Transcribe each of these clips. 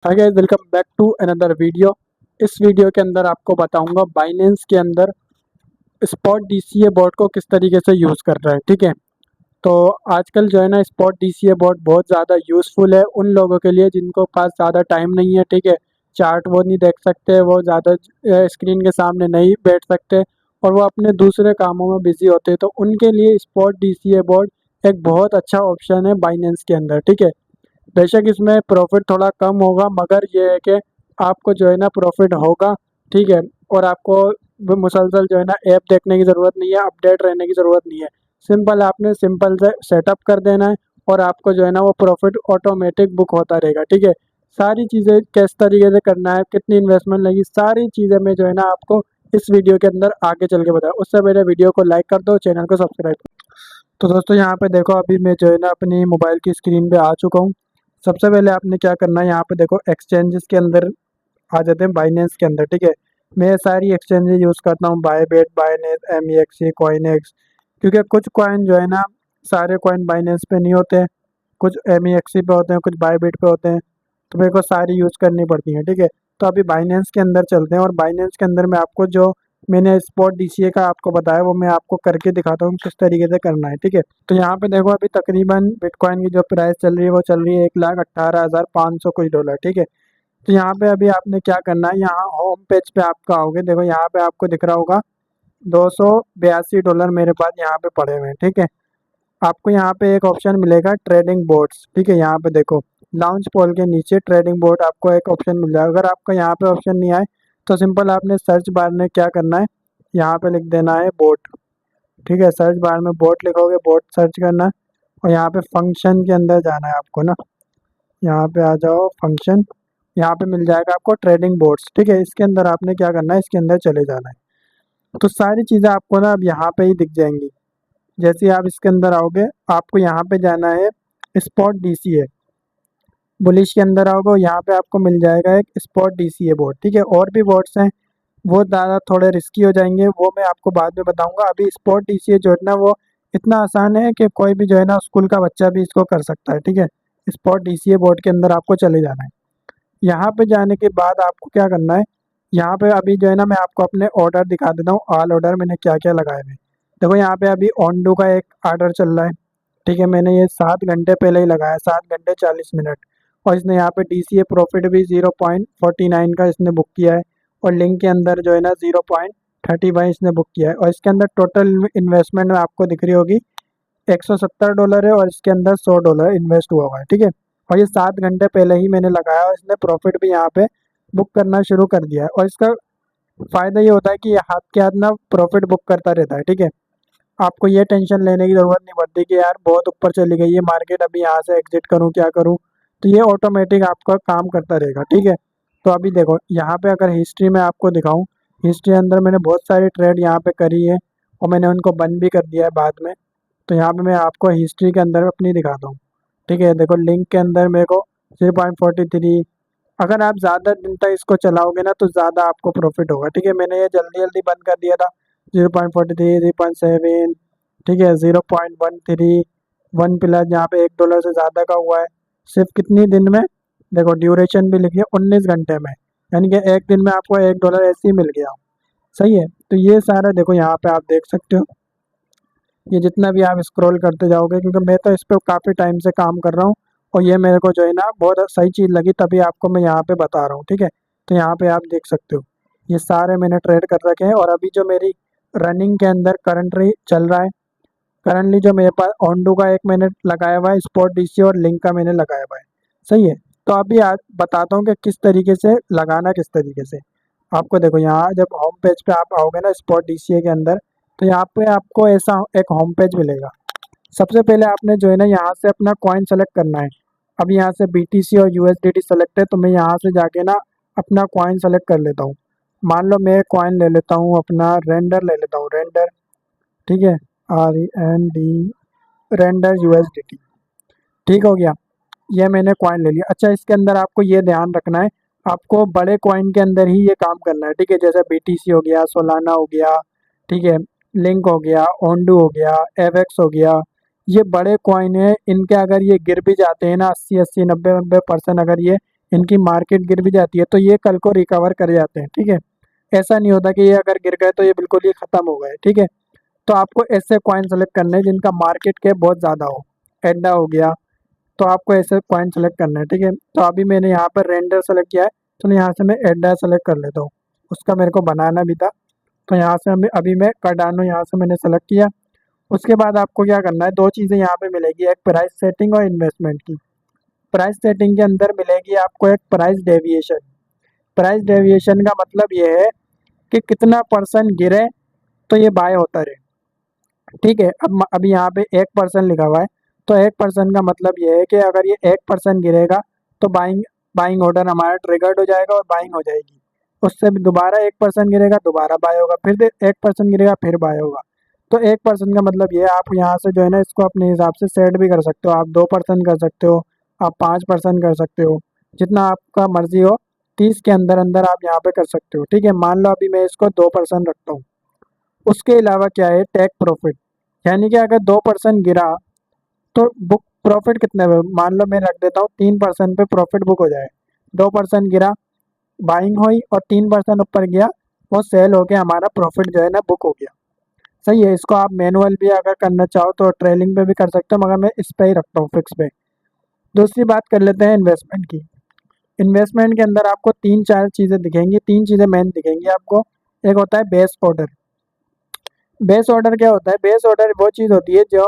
Hi guys, welcome back to another video. इस video के अंदर आपको बताऊंगा बाइनेंस के अंदर स्पॉट डीसीए बॉट को किस तरीके से यूज़ कर रहा है। ठीक है, तो आजकल जो है ना स्पॉट डीसीए बॉट बहुत ज़्यादा यूज़फुल है उन लोगों के लिए जिनको पास ज़्यादा टाइम नहीं है। ठीक है, चार्ट वो नहीं देख सकते, वो ज़्यादा स्क्रीन के सामने नहीं बैठ सकते और वो अपने दूसरे कामों में बिजी होते हैं, तो उनके लिए स्पॉट डीसीए बॉट एक बहुत अच्छा ऑप्शन है बाइनेंस के अंदर। ठीक है, बेशक इसमें प्रॉफिट थोड़ा कम होगा मगर ये है कि आपको जो है ना प्रॉफिट होगा। ठीक है, और आपको वो मुसलसल जो है ना ऐप देखने की ज़रूरत नहीं है, अपडेट रहने की ज़रूरत नहीं है। सिंपल आपने सिंपल से सेटअप कर देना है और आपको जो है ना वो प्रॉफिट ऑटोमेटिक बुक होता रहेगा। ठीक है, सारी चीज़ें किस तरीके से करना है, कितनी इन्वेस्टमेंट लगी, सारी चीज़ें मैं जो है ना आपको इस वीडियो के अंदर आगे चल के बताऊँ। उससे पहले वीडियो को लाइक कर दो, चैनल को सब्सक्राइब कर दो। तो दोस्तों यहाँ पे देखो, अभी मैं जो है ना अपनी मोबाइल की स्क्रीन पे आ चुका हूँ। सबसे पहले आपने क्या करना है, यहाँ पे देखो एक्सचेंजेस के अंदर आ जाते हैं, बाइनेंस के अंदर। ठीक है, मैं सारी एक्सचेंजेस यूज़ करता हूँ, बायबेट, बाइनेंस, MEXC, कॉइनएक्स। क्योंकि कुछ कॉइन जो है ना सारे कॉइन बाइनेंस पे नहीं होते हैं, कुछ MEXC पे होते हैं, कुछ बायबेट पे होते हैं, तो मेरे को सारी यूज़ करनी पड़ती हैं। ठीक है, तो अभी बाइनेंस के अंदर चलते हैं और बाइनेंस के अंदर मैं आपको जो मैंने स्पॉट डीसीए का आपको बताया वो मैं आपको करके दिखाता हूँ किस तरीके से करना है। ठीक है, तो यहाँ पे देखो अभी तकरीबन बिटकॉइन की जो प्राइस चल रही है वो चल रही है 1,18,500 कुछ डॉलर। ठीक है, तो यहाँ पे अभी आपने क्या करना है, यहाँ होम पेज पे आपका आओगे, देखो यहाँ पे आपको दिख रहा होगा $282 मेरे पास यहाँ पे पड़े हुए हैं। ठीक है, आपको यहाँ पे एक ऑप्शन मिलेगा ट्रेडिंग बोर्ड्स। ठीक है, यहाँ पे देखो लॉन्च पोल के नीचे ट्रेडिंग बोर्ड आपको एक ऑप्शन मिल जाएगा। अगर आपका यहाँ पे ऑप्शन नहीं आए तो सिंपल आपने सर्च बार में क्या करना है, यहाँ पे लिख देना है बोट। ठीक है, सर्च बार में बोट लिखोगे, बोट सर्च करना है और यहाँ पे फंक्शन के अंदर जाना है आपको ना, यहाँ पे आ जाओ फंक्शन, यहाँ पे मिल जाएगा आपको ट्रेडिंग बोर्ड्स। ठीक है, इसके अंदर आपने क्या करना है, इसके अंदर चले जाना है। तो सारी चीज़ें आपको ना अब यहाँ पे ही दिख जाएंगी। जैसे ही आप इसके अंदर आओगे आपको यहाँ पे जाना है स्पॉट डीसीए, बुलिश के अंदर आओगे यहाँ पे आपको मिल जाएगा एक स्पॉट डीसीए बोर्ड। ठीक है, और भी बोर्ड्स हैं, वो ज़्यादा थोड़े रिस्की हो जाएंगे, वो मैं आपको बाद में बताऊंगा। अभी स्पॉट डीसीए जो है ना वो इतना आसान है कि कोई भी जो है ना स्कूल का बच्चा भी इसको कर सकता है। ठीक है, स्पॉट डीसीए बोर्ड के अंदर आपको चले जाना है। यहाँ पे जाने के बाद आपको क्या करना है, यहाँ पे अभी जो है ना मैं आपको अपने ऑर्डर दिखा देता हूँ, ऑल ऑर्डर मैंने क्या क्या लगाए हुए। देखो यहाँ पे अभी ऑनडू का एक ऑर्डर चल रहा है। ठीक है, मैंने ये 7 घंटे पहले ही लगाया, 7 घंटे 40 मिनट, और इसने यहाँ पे DCA प्रॉफिट भी 0.49 का इसने बुक किया है और लिंक के अंदर जो है ना 0.31 इसने बुक किया है। और इसके अंदर टोटल इन्वेस्टमेंट में आपको दिख रही होगी $170 है और इसके अंदर $100 इन्वेस्ट हुआ हुआ है। ठीक है, और ये 7 घंटे पहले ही मैंने लगाया और इसने प्रॉफिट भी यहाँ पे बुक करना शुरू कर दिया है। और इसका फ़ायदा ये होता है कि ये हाथ के हाथ ना प्रॉफिट बुक करता रहता है। ठीक है, आपको ये टेंशन लेने की ज़रूरत नहीं पड़ती कि यार बहुत ऊपर चली गई है मार्केट, अभी यहाँ से एग्जिट करूँ क्या करूँ, तो ये ऑटोमेटिक आपका काम करता रहेगा। ठीक है, तो अभी देखो यहाँ पे अगर हिस्ट्री में आपको दिखाऊँ, हिस्ट्री अंदर मैंने बहुत सारी ट्रेड यहाँ पे करी है और मैंने उनको बंद भी कर दिया है बाद में। तो यहाँ पे मैं आपको हिस्ट्री के अंदर अपनी दिखाता हूँ। ठीक है, देखो लिंक के अंदर मेरे को 0.43, अगर आप ज़्यादा दिन तक इसको चलाओगे ना तो ज़्यादा आपको प्रॉफिट होगा। ठीक है, मैंने ये जल्दी जल्दी बंद कर दिया था। 0.43, 0.7, ठीक है, 0.13, 1 प्लस यहाँ पे $1 से ज़्यादा का हुआ है सिर्फ कितनी दिन में। देखो ड्यूरेशन भी लिखिए 19 घंटे में, यानी कि एक दिन में आपको $1 ऐसे ही मिल गया। सही है, तो ये सारा देखो यहाँ पे आप देख सकते हो, ये जितना भी आप स्क्रॉल करते जाओगे, क्योंकि मैं तो इस पर काफ़ी टाइम से काम कर रहा हूँ और ये मेरे को जो है ना बहुत सही चीज़ लगी, तभी आपको मैं यहाँ पे बता रहा हूँ। ठीक है, तो यहाँ पे आप देख सकते हो ये सारे मैंने ट्रेड कर रखे हैं और अभी जो मेरी रनिंग के अंदर करंटली चल रहा है, करंटली जो मेरे पास ओंडू का एक मैंने लगाया हुआ है, स्पॉट डीसी और लिंक का मैंने लगाया हुआ है। सही है, तो अभी आज बताता हूँ कि किस तरीके से लगाना, किस तरीके से। आपको देखो यहाँ जब होम पेज पे आप आओगे ना स्पॉट डीसीए के अंदर, तो यहाँ पे आपको ऐसा एक होम पेज मिलेगा। सबसे पहले आपने जो है ना यहाँ से अपना कॉइन सेलेक्ट करना है। अब यहाँ से BTC और USDT सेलेक्ट है, तो मैं यहाँ से जाके ना अपना कॉइन सेलेक्ट कर लेता हूँ। मान लो मैं कॉइन ले लेता हूँ, अपना रेंडर ले लेता हूँ, रेंडर। ठीक है, REND, रेंडर USDT। ठीक हो गया, ये मैंने कॉइन ले लिया। अच्छा, इसके अंदर आपको ये ध्यान रखना है, आपको बड़े कॉइन के अंदर ही ये काम करना है। ठीक है, जैसे BTC हो गया, सोलाना हो गया, ठीक है, लिंक हो गया, ओंडू हो गया, एवेक्स हो गया, ये बड़े कॉइन है। इनके अगर ये गिर भी जाते हैं ना 80-80, 90-90% अगर ये इनकी मार्केट गिर भी जाती है तो ये कल को रिकवर कर जाते हैं, ठीक है। ऐसा नहीं होता कि ये अगर गिर गए तो ये बिल्कुल ही ख़त्म हो गए, ठीक है। तो आपको ऐसे कॉइन सेलेक्ट करने हैं जिनका मार्केट कैप बहुत ज़्यादा हो। एडा हो गया, तो आपको ऐसे कॉइन सेलेक्ट करना है, ठीक है। तो अभी मैंने यहाँ पर रेंडर सेलेक्ट किया है, तो यहाँ से मैं एडा सेलेक्ट कर लेता हूँ। उसका मेरे को बनाना भी था, तो यहाँ से अभी मैं कार्डानो यहाँ से मैंने सेलेक्ट किया। उसके बाद आपको क्या करना है, दो चीज़ें यहाँ पे मिलेगी, एक प्राइस सेटिंग और इन्वेस्टमेंट की। प्राइस सेटिंग के अंदर मिलेगी आपको एक प्राइस डेविएशन। प्राइस डेविएशन का मतलब ये है कि कितना परसेंट गिरे तो ये बाय होता रहे, ठीक है। अब अभी यहाँ पे 1% लिखा हुआ है, तो 1% का मतलब ये है कि अगर ये 1% गिरेगा तो बाइंग बाइंग ऑर्डर हमारा ट्रिगर्ड हो जाएगा और बाइंग हो जाएगी। उससे भी दोबारा 1% गिरेगा, दोबारा बाय होगा, फिर 1% गिरेगा, फिर बाय होगा। तो 1% का मतलब ये है, आप यहाँ से जो है ना इसको अपने हिसाब से सेट भी कर सकते हो। आप 2% कर सकते हो, आप 5% कर सकते हो, जितना आपका मर्जी हो। 30 के अंदर अंदर आप यहाँ पे कर सकते हो, ठीक है। मान लो अभी मैं इसको 2% रखता हूँ। उसके अलावा क्या है, टेक प्रॉफिट, यानी कि अगर 2% गिरा तो बुक प्रॉफिट कितने पे, मान लो मैं रख देता हूँ 3% पे प्रॉफिट बुक हो जाए। 2% गिरा, बाइंग हुई, और 3% ऊपर गया, वो सेल हो गया, हमारा प्रॉफिट जो है ना बुक हो गया। सही है। इसको आप मैनुअल भी अगर करना चाहो तो ट्रेलिंग पे भी कर सकते हो, मगर मैं इस पे ही रखता हूँ, फिक्स पे। दूसरी बात कर लेते हैं इन्वेस्टमेंट की। इन्वेस्टमेंट के अंदर आपको 3-4 चीज़ें दिखेंगी, 3 चीज़ें मेन दिखेंगी आपको। एक होता है बेस ऑर्डर। बेस ऑर्डर क्या होता है, बेस ऑर्डर वो चीज़ होती है जो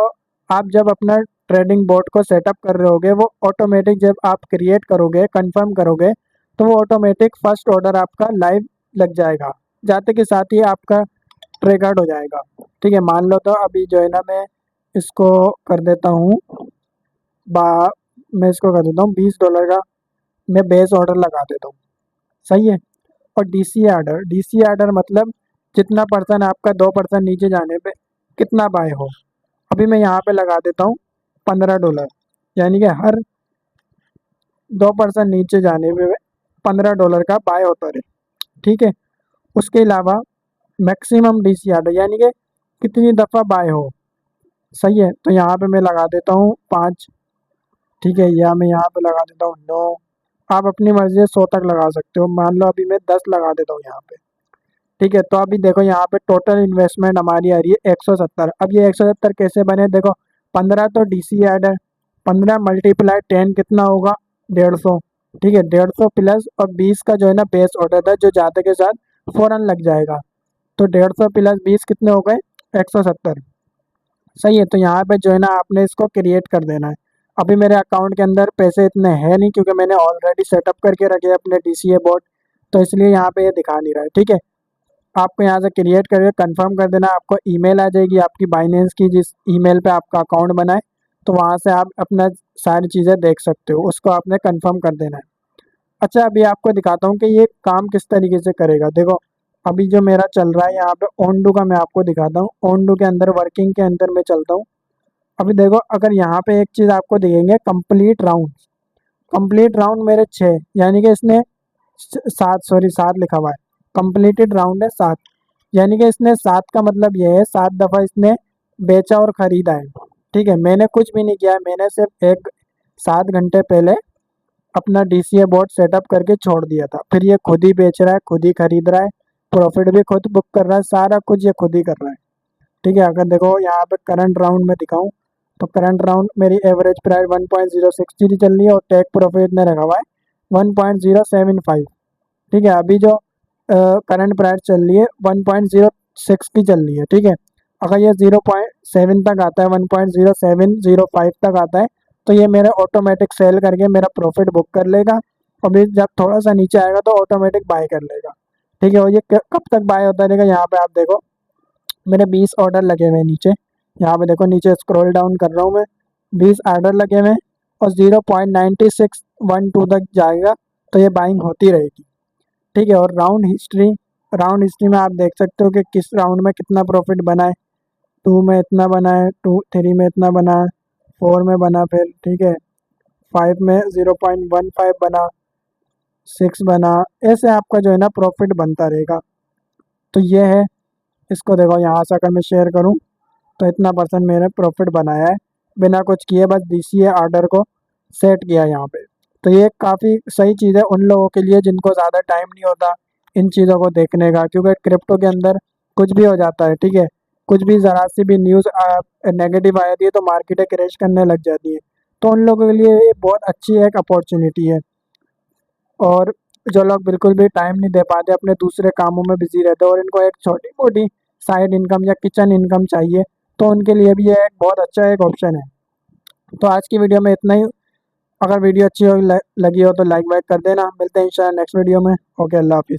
आप जब अपना ट्रेडिंग बोर्ड को सेटअप कर रहे होगे, वो ऑटोमेटिक जब आप क्रिएट करोगे, कंफर्म करोगे, तो वो ऑटोमेटिक फर्स्ट ऑर्डर आपका लाइव लग जाएगा, जाते के साथ ही आपका ट्रिगर्ड हो जाएगा, ठीक है। मान लो तो अभी जो है ना मैं इसको कर देता हूँ, बा मैं इसको कर देता हूँ $20 का, मैं बेस ऑर्डर लगा देता हूँ। सही है। और डीसी आर्डर मतलब जितना परसेंट आपका 2% नीचे जाने पे कितना बाय हो। अभी मैं यहाँ पे लगा देता हूँ $15, यानी कि हर 2% नीचे जाने पे $15 का बाय होता रहे, ठीक है। उसके अलावा मैक्सिमम डीसी आर्डर, यानी कि कितनी दफ़ा बाय हो। सही है। तो यहाँ पे मैं लगा देता हूँ 5, ठीक है, या मैं यहाँ पे लगा देता हूँ 9। आप अपनी मर्जी से 100 तक लगा सकते हो। मान लो अभी मैं 10 लगा देता हूँ यहाँ पे, ठीक है। तो अभी देखो यहाँ पे टोटल इन्वेस्टमेंट हमारी आ रही है 170। अब ये 170 कैसे बने, देखो 15 तो डीसी ऐड है, 15 मल्टीप्लाई 10 कितना होगा, 150, ठीक है। 150 प्लस और 20 का जो है ना बेस ऑर्डर था, जो जाते के साथ फ़ौरन लग जाएगा। तो 150 प्लस 20 कितने हो गए, 170। सही है। तो यहाँ पे जो है ना आपने इसको क्रिएट कर देना है। अभी मेरे अकाउंट के अंदर पैसे इतने हैं नहीं, क्योंकि मैंने ऑलरेडी सेटअप करके रखे हैं अपने डीसीए बोर्ड, तो इसलिए यहाँ पे ये दिखा नहीं रहा है, ठीक है। आपको यहाँ से क्रिएट करके कंफर्म कर देना, आपको ईमेल आ जाएगी आपकी बाइनेंस की, जिस ईमेल पे आपका अकाउंट बना है, तो वहाँ से आप अपना सारी चीज़ें देख सकते हो, उसको आपने कंफर्म कर देना है। अच्छा, अभी आपको दिखाता हूँ कि ये काम किस तरीके से करेगा। देखो अभी जो मेरा चल रहा है यहाँ पे ओंडू का, मैं आपको दिखाता हूँ। ओंडू के अंदर वर्किंग के अंदर मैं चलता हूँ। अभी देखो अगर यहाँ पे एक चीज़ आपको दिखेंगे, कंप्लीट राउंड। कंप्लीट राउंड मेरे 6, यानी कि इसने 7, सॉरी 7 लिखा हुआ है, कंप्लीटेड राउंड है 7, यानी कि इसने 7 का मतलब ये है 7 दफ़ा इसने बेचा और ख़रीदा है, ठीक है। मैंने कुछ भी नहीं किया है, मैंने सिर्फ एक 7 घंटे पहले अपना डीसीए बोर्ड सेटअप करके छोड़ दिया था, फिर ये खुद ही बेच रहा है, खुद ही खरीद रहा है, प्रॉफिट भी खुद बुक कर रहा है, सारा कुछ ये खुद ही कर रहा है, ठीक है। अगर देखो यहाँ पे करंट राउंड में दिखाऊं, तो करंट राउंड मेरी एवरेज प्राइस 1.063 चल रही है, और टेक प्रॉफिट ने रखा हुआ है 1.075, ठीक है। अभी जो करंट प्राइस चल रही है 1.06 की चल रही है, ठीक है। अगर ये 0.7 तक आता है, 1.0705 तक आता है, तो ये मेरा ऑटोमेटिक सेल करके मेरा प्रॉफिट बुक कर लेगा। और भी जब थोड़ा सा नीचे आएगा तो ऑटोमेटिक बाय कर लेगा, ठीक है। और ये कब तक बाय होता रहेगा, यहाँ पे आप देखो मेरे 20 ऑर्डर लगे हुए हैं नीचे। यहाँ पे देखो नीचे स्क्रॉल डाउन कर रहा हूँ मैं, 20 ऑर्डर लगे हुए हैं, और 0.9612 तक जाएगा, तो ये बाइंग होती रहेगी, ठीक है। और राउंड हिस्ट्री में आप देख सकते हो कि किस राउंड में कितना प्रॉफिट बना है। 2 में इतना बना है, 3 में इतना बना है, 4 में बना, फिर ठीक है 5 में 0.15 बना, 6 बना, ऐसे आपका जो है ना प्रॉफिट बनता रहेगा। तो ये है, इसको देखो यहाँ से अगर मैं शेयर करूँ तो इतना परसेंट मैंने प्रॉफिट बनाया है बिना कुछ किए, बस डीसीए ऑर्डर को सेट किया यहाँ पे। तो ये काफ़ी सही चीज़ है उन लोगों के लिए जिनको ज़्यादा टाइम नहीं होता इन चीज़ों को देखने का, क्योंकि क्रिप्टो के अंदर कुछ भी हो जाता है, ठीक है। कुछ भी ज़रा सी भी न्यूज़ नेगेटिव आ जाती है तो मार्केटें क्रैश करने लग जाती है। तो उन लोगों के लिए ये बहुत अच्छी एक अपॉर्चुनिटी है। और जो लोग बिल्कुल भी टाइम नहीं दे पाते, अपने दूसरे कामों में बिजी रहते हैं और इनको एक छोटी मोटी साइड इनकम या किचन इनकम चाहिए, तो उनके लिए भी ये एक बहुत अच्छा एक ऑप्शन है। तो आज की वीडियो में इतना ही। अगर वीडियो अच्छी हो लगी हो तो लाइक वाइक कर देना। मिलते हैं इंशाल्लाह नेक्स्ट वीडियो में। ओके, अल्लाह हाफिज़।